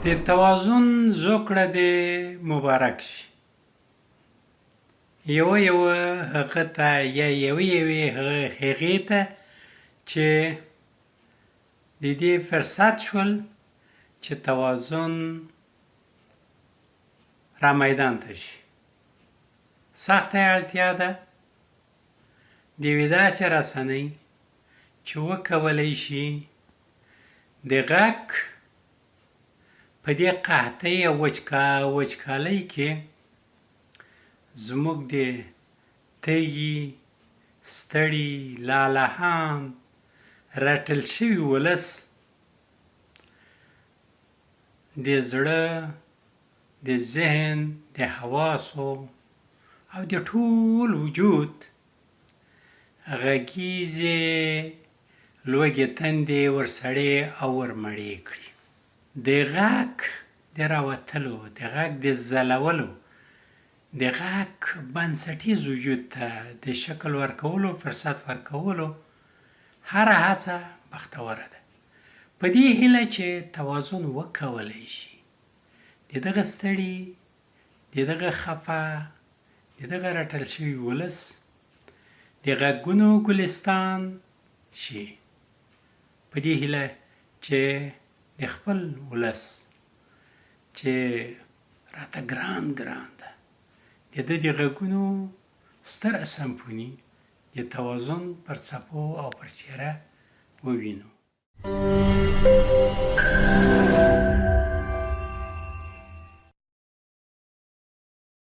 د توازن زوکړه دې مبارک شي. یوه هغه ته یا یوې هغې ته چې د دې فرصت شول چې توازن را میدان ته شي. سخته اړتیا ده د یوې داسې رسنۍ چې وکولی شي د غږ په دې قحطۍ او وچکالۍ کې زموږ د تږي، ستړي، لالهان رټل شوي ولس د زړه، د ذهن، د حواسو او د ټول وجود غږیزې لوږې تندې ورسړې او ورمړې کړي. د غږ د راوتلو، د غږ د ځلولو، د غږ بنسټیز وجود ته د شکل ورکولو، فرصت ورکولو هره هڅه بختوره ده. په دې هیله چې توازن وکولی شي د دغه ستړي، د دغه خفه، د دغه رټل شوي ولس د غږونو ګلستان شي. په دې هیله چې د خپل ولس چې راته ګران ده د ده د غږونو ستره سمفوني د توازن پر څپو او پر څیره ووینو.